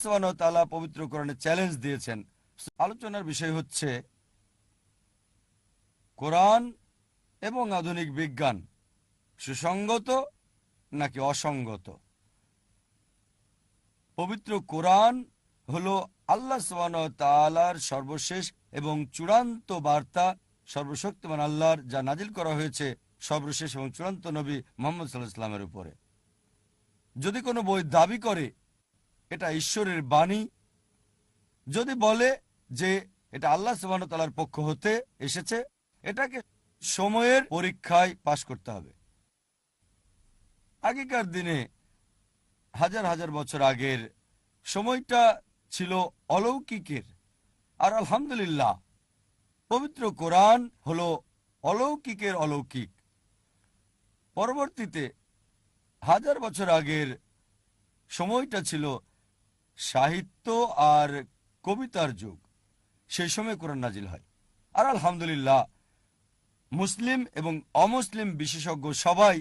সুবহানাহু ওয়া তাআলা পবিত্র কোরআনে চ্যালেঞ্জ দিয়েছেন। আলোচনার বিষয় হচ্ছে কোরআন এবং আধুনিক বিজ্ঞান সুসঙ্গত নাকি অসঙ্গত। পবিত্র কোরআন হলো আল্লাহ সুবহানাহু ওয়া তাআলার সর্বশেষ এবং চূড়ান্ত বার্তা, সর্বশক্তিমান আল্লাহর, যা নাজিল করা হয়েছে সর্বশেষ এবং চূড়ান্ত নবী মুহাম্মদ সাল্লাল্লাহু আলাইহি ওয়াসাল্লামের উপরে। যদি কোনো বই দাবি করে এটা ঈশ্বরের বাণী, যদি বলে যে এটা আল্লাহ সুবহানাহু ওয়া তাআলার পক্ষ হতে এসেছে, এটাকে সময়ের পরীক্ষায় পাশ করতে হবে। আগেকার দিনে হাজার হাজার বছর আগের সময়টা ছিল অলৌকিকের, আর আলহামদুলিল্লাহ পবিত্র কোরআন হলো অলৌকিকের অলৌকিক। পরবর্তীতে হাজার বছর আগের সময়টা ছিল সাহিত্য আর কবিতার যুগ। সেই সময় কোরআন নাজিল হয়। আর আলহামদুলিল্লাহ মুসলিম এবং অমুসলিম বিশেষজ্ঞ সবাই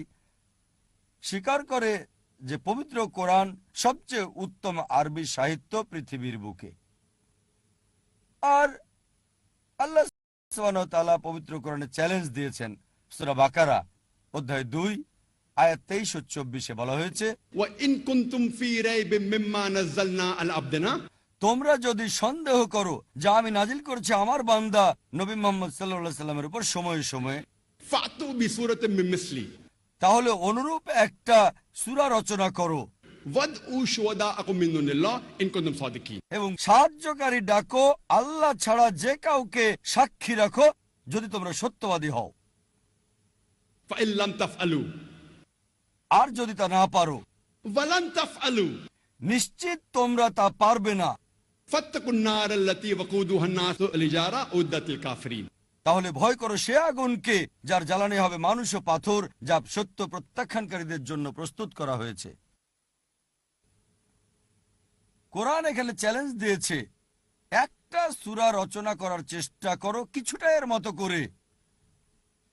স্বীকার করে যে পবিত্র কোরআন সবচেয়ে উত্তম আরবি সাহিত্য পৃথিবীর বুকে। আর আল্লাহ সুবহানাহু ওয়া তাআলা পবিত্র কোরআনে চ্যালেঞ্জ দিয়েছেন। সূরা বাকারা অধ্যায় 2 আয়াত 23 ও 24 বলা হয়েছে, وَإِن كُنتُمْ فِي رَيْبٍ مِّمَّا نَزَّلْنَا عَلَى عَبْدِنَا তোমরা যদি সন্দেহ করো যা আমি নাজিল করেছি আমার বান্দা নবী মুহাম্মদ সাল্লাল্লাহু আলাইহি সাল্লামের উপর সময়ে সময়ে, فَأْتُوا بِسُورَةٍ مِّن مِّثْلِهِ তাহলে অনুরূপ একটা সূরা রচনা করো وَادْعُوا شُهَدَاءَكُم مِّن دُونِ اللَّهِ إِن كُنتُمْ صَادِقِينَ। এবং সাহায্যকারী ডাকো আল্লাহ ছাড়া যে কাউকে সাক্ষী রাখো যদি তোমরা সত্যবাদী হও। فَإِن لَّمْ تَفْعَلُوا আর যদি তা না পারো, وَلَن تَفْعَلُوا নিশ্চিত তোমরা তা পারবে না, فَاتَّقُوا النَّارَ الَّتِي وَقُودُهَا النَّاسُ وَالْحِجَارَةُ أُعِدَّتْ لِلْكَافِرِينَ। তাহলে ভয় করো সে আগুনকে যার জ্বালানি হবে মানুষ ও পাথর, যা সত্য প্রত্যাখ্যানকারীদের জন্য প্রস্তুত করা হয়েছে। কোরআন এখানে চ্যালেঞ্জ দিয়েছে, একটা সূরা রচনা করার চেষ্টা করো কিছুটা এর মতো করে।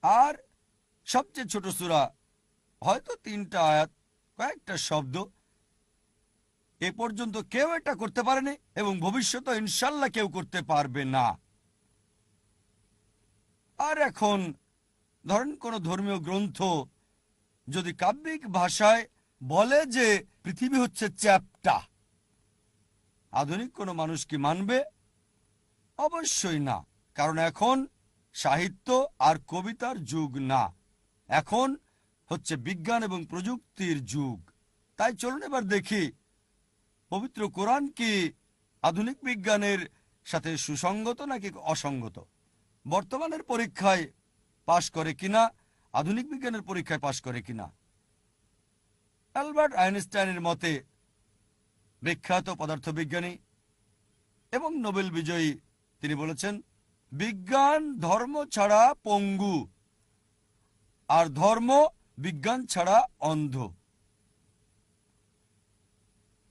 আর সবচেয়ে ছোট সূরা, হয়তো 3টা আয়াত, কয়েকটা শব্দ, এ পর্যন্ত কেউ এটা করতে পারেনি এবং ভবিষ্যতে ইনশাল্লাহ কেউ করতে পারবে না। আর এখন ধরেন কোন ধর্মীয় গ্রন্থ যদি কাব্যিক ভাষায় বলে যে পৃথিবী হচ্ছে চ্যাপ্টা, আধুনিক কোনো মানুষ কি মানবে? অবশ্যই না, কারণ এখন সাহিত্য আর কবিতার যুগ না, এখন হচ্ছে বিজ্ঞান এবং প্রযুক্তির যুগ। তাই চলুন এবার দেখি পবিত্র কোরআন কি আধুনিক বিজ্ঞানের সাথে সুসঙ্গত নাকি অসঙ্গত, বর্তমানের পরীক্ষায় পাশ করে কিনা, আধুনিক বিজ্ঞানের পরীক্ষায় পাশ করে কিনা। অ্যালবার্ট আইনস্টাইনের মতে, বিখ্যাত পদার্থবিজ্ঞানী এবং নোবেল বিজয়ী, তিনি বলেছেন বিজ্ঞান ধর্ম ছাড়া পঙ্গু আর ধর্ম বিজ্ঞান ছাড়া অন্ধ।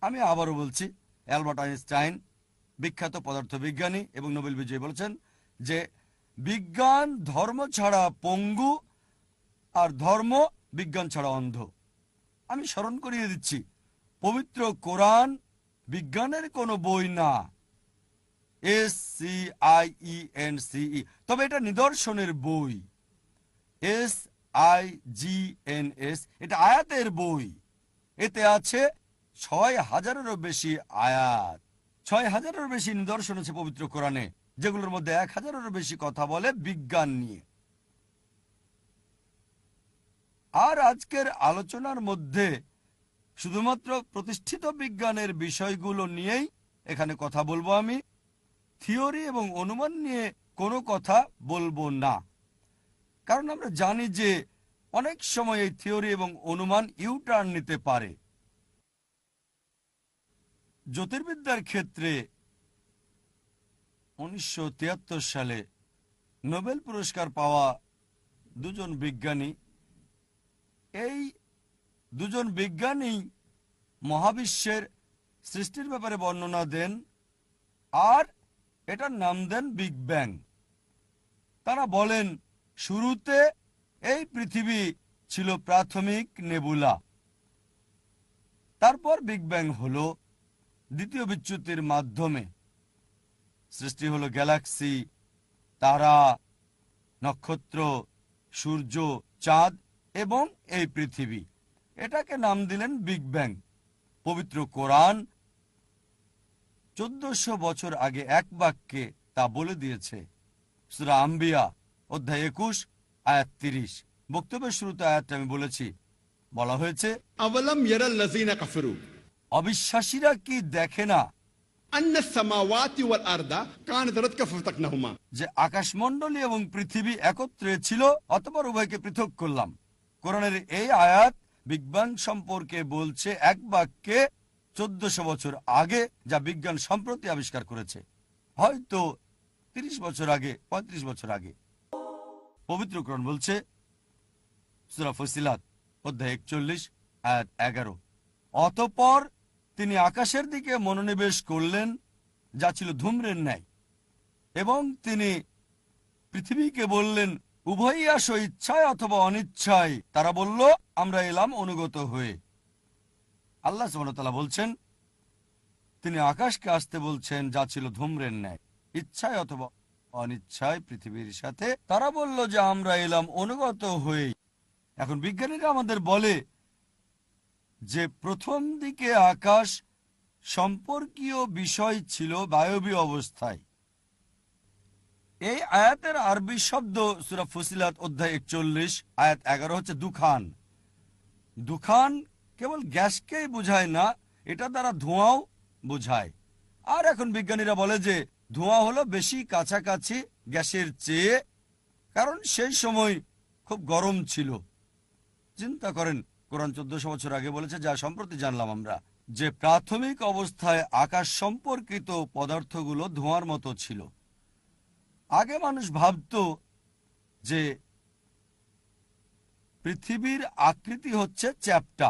আমি আবারও বলছি, অ্যালবার্ট আইনস্টাইন, বিখ্যাত পদার্থবিজ্ঞানী এবং নোবেল বিজয়ী, বলেছেন যে বিজ্ঞান ধর্ম ছাড়া পঙ্গু আর ধর্ম বিজ্ঞান ছাড়া অন্ধ। আমি স্মরণ করিয়ে দিচ্ছি, পবিত্র কোরআন বিজ্ঞানের কোনো বই না, SCIENCE, তবে এটা নিদর্শনের বই, SIGNS, এটা আয়াতের বই। এতে আছে 6000-এরও বেশি আয়াত, 6000-এরও বেশি নিদর্শন আছে পবিত্র কোরআনে, যেগুলোর মধ্যে 1000-এরও বেশি কথা বলে বিজ্ঞান নিয়ে। আর আজকের আলোচনার মধ্যে শুধুমাত্র প্রতিষ্ঠিত বিজ্ঞানের বিষয়গুলো নিয়েই এখানে কথা বলবো আমি, থিওরি এবং অনুমান নিয়ে কোনো কথা বলবো না, কারণ আমরা জানি যে অনেক সময় এই থিওরি এবং অনুমান ইউটার্ন নিতে পারে। জ্যোতির্বিদ্যার ক্ষেত্রে 1973 সালে নোবেল পুরস্কার পাওয়া দুজন বিজ্ঞানী, এই দুজন বিজ্ঞানী মহাবিশ্বের সৃষ্টির ব্যাপারে বর্ণনা দেন আর এটার নাম দেন বিগ ব্যাং। তারা বলেন শুরুতে এই পৃথিবী ছিল প্রাথমিক নেবুলা, তারপর বিগ ব্যাং হলো, দ্বিতীয় বিচ্যুতির মাধ্যমে সৃষ্টি হলো গ্যালাক্সি, তারা, নক্ষত্র, সূর্য, চাঁদ এবং এই পৃথিবী। এটাকে নাম দিলেন বিগ ব্যাং। পবিত্র কোরআন 1400 বছর আগে এক বাক্যে তা বলে দিয়েছে। সূরা আম্বিয়া অধ্যায় 21 আয়াত 30। বক্তব্যের শুরুতে আয়াতটা আমি বলেছি, বলা হয়েছে, अवलम यरल लजीना कफरू অবিশ্বাসীরা কি দেখে না अन्न समावाति वल अर्दा कानत रतका फतकनहुमा যে আকাশমণ্ডলী এবং পৃথিবী একত্রে ছিল, অতঃপর উভয়কে পৃথক করলাম। কোরআনের এই আয়াত বিগ ব্যাং সম্পর্কে বলছে এক বাক্যে 1400 বছর আগে, যা বিজ্ঞান সম্প্রতি আবিষ্কার করেছে, হয়তো 30 বছর আগে, 35 বছর আগে। পবিত্র কোরআন বলছে, সূরা ফুসিলাত অধ্যায় 41 আয়াত 11, অতঃপর তিনি আকাশের দিকে মনোনিবেশ করলেন যা ছিল ধূম্রের ন্যায়, এবং তিনি পৃথিবীকে বললেন, উভয়ই আসো ইচ্ছায় অথবা অনিচ্ছায়। তারা বলল, আমরা এলাম অনুগত হয়ে। আল্লাহ সুবহানাহু ওয়া তাআলা বলছেন, তিনি আকাশকে আসতে বলছেন যা ছিল ধূম্রের ন্যায়, ইচ্ছায় অথবা অনিচ্ছায় পৃথিবীর সাথে। তারা বলল যে আমরা এলাম অনুগত হয়ে। এখন বিজ্ঞানীরা আমাদের বলে যে প্রথম দিকে আকাশ সম্পর্কীয় বিষয় ছিল বায়বীয় অবস্থায়। এই আয়াতের আরবি শব্দ সূরা ফুসিলাত অধ্যায় 41 আয়াত 11 হচ্ছে দুখান। দুখান কেবল গ্যাসকেই বোঝায় না, এটা দ্বারা ধোঁয়াও বোঝায়। আর এখন বিজ্ঞানীরা বলে যে ধোঁয়া হলো বেশি কাছাকাছি গ্যাসের চেয়ে, কারণ সেই সময় খুব গরম ছিল। চিন্তা করেন, কোরআন 1400 বছর আগে বলেছে, যা সম্প্রতি জানলাম আমরা, যে প্রাথমিক অবস্থায় আকাশ সম্পর্কিত পদার্থগুলো ধোঁয়ার মতো ছিল। আগে মানুষ ভাবত যে পৃথিবীর আকৃতি হচ্ছে চ্যাপ্টা।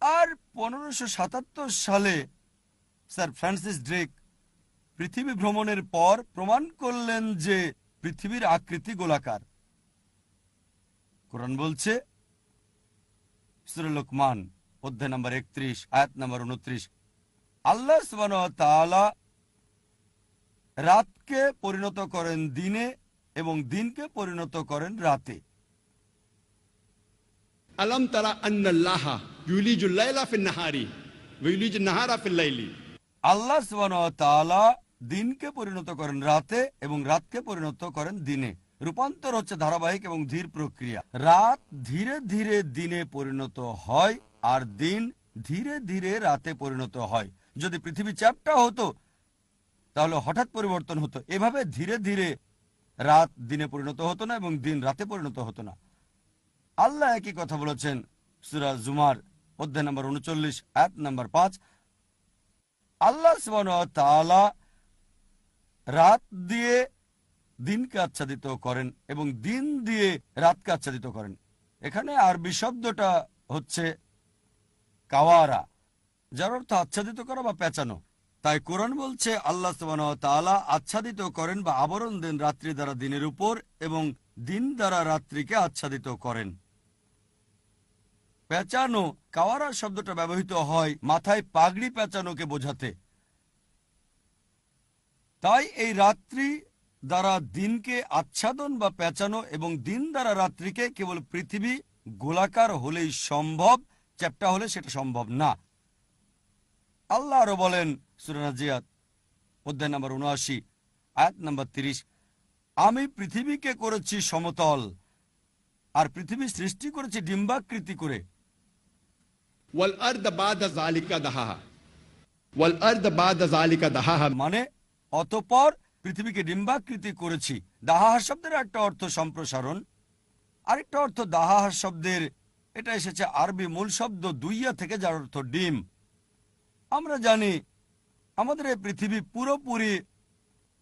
আর 1577 সালে স্যার ফ্রান্সিস ড্রেক পৃথিবী ভ্রমণের পর প্রমাণ করলেন যে পৃথিবীর আকৃতি গোলাকার। কোরআন বলছে, সূরা লোকমান অধ্যায় নম্বর 31 আয়াত নম্বর 29, আল্লাহ সুবহানাহু ওয়া তাআলা রাতকে পরিণত করেন দিনে এবং দিনকে পরিণত করেন রাতে। अलम तरा अन्नल्लाह युलिजुल लैला फिन नहारी व युलिजुन नहारा फिल लैली। আল্লাহ সুবহানাহু ওয়া তাআলা দিনকে পরিণত করেন রাতে এবং রাতকে পরিণত করেন দিনে। রূপান্তর হচ্ছে ধারাবাহিক এবং ধীর প্রক্রিয়া। রাত ধীরে ধীরে দিনে পরিণত হয় আর দিন ধীরে ধীরে রাতে পরিণত হয়। যদি পৃথিবী চ্যাপ্টা হতো তাহলে হঠাৎ পরিবর্তন হতো। এভাবে ধীরে ধীরে রাত দিনে পরিণত হতো না এবং দিন রাতে পরিণত হতো না। আল্লাহ একই কথা বলেছেন সূরা জুমার অধ্যায় নম্বর 39 আয়াত নম্বর 5। আল্লাহ সুবহানাহু ওয়া তাআলা রাত দিয়ে দিনকে আচ্ছাদিত করেন এবং দিন দিয়ে রাতকে আচ্ছাদিত করেন। এখানে আরবি শব্দটা হচ্ছে কাওয়ারা, যার অর্থ আচ্ছাদিত করা বা পেঁচানো। তাই কোরআন বলছে আল্লাহ সুবহানাহু ওয়া তাআলা আচ্ছাদিত করেন বা আবরণ দেন রাত্রি দ্বারা দিনের উপর এবং দিন দ্বারা রাত্রিকে আচ্ছাদিত করেন। পেঁচানো, কাওয়ারা শব্দটা ব্যবহৃত হয় মাথায় পাগড়ি পেঁচানোকে বোঝাতে। তাই এই রাত্রি দ্বারা দিনকে আচ্ছাদন বা পেঁচানো এবং দিন দ্বারা রাত্রিকে কেবল পৃথিবী গোলাকার হলেই সম্ভব, চ্যাপ্টা হলে সেটা সম্ভব না। আল্লাহ আরো বলেন সূরা নাজিয়াত অধ্যায় নম্বর 79 আয়াত নম্বর 30, আমি পৃথিবীকে করেছি সমতল আর পৃথিবী সৃষ্টি করেছি ডিম্বাকৃতি করে। वल अर्द बाद ज़ालिका दहाहा वल अर्द बाद ज़ालिका दहाहा মানে অতঃপর পৃথিবীকে ডিম্বাকৃতি করেছি। দাহাহা শব্দের একটা অর্থ সম্প্রসারণ, আরেকটা অর্থ দাহাহা শব্দের, এটা এসেছে আরবি মূল শব্দ দুইয়া থেকে, যার অর্থ ডিম। আমরা জানি আমাদের এই পৃথিবী পুরোপুরি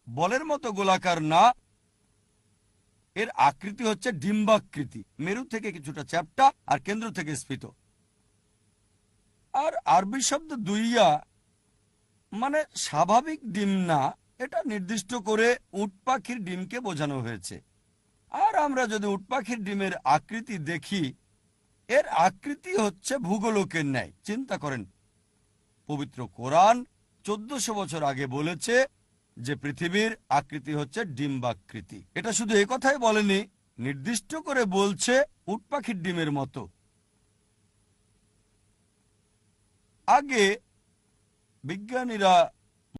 বলের মতো গোলাকার না, এর আকৃতি হচ্ছে ডিম্বাকৃতি, মেরু থেকে কিছুটা চ্যাপ্টা আর কেন্দ্র থেকে স্ফীত। আর আরবি শব্দ দুইয়া মানে স্বাভাবিক ডিম না, এটা নির্দিষ্ট করে উট পাখির ডিমকে বোঝানো হয়েছে। আর আমরা যদি উট পাখির ডিমের আকৃতি দেখি, এর আকৃতি হচ্ছে ভূগোলকের ন্যায়। চিন্তা করেন, পবিত্র কোরআন 1400 বছর আগে বলেছে যে পৃথিবীর আকৃতি হচ্ছে ডিম্বাকৃতি। এটা শুধু এই কথাই বলেনি, নির্দিষ্ট করে বলছে উট পাখির ডিমের মতো। আগে বিজ্ঞানীরা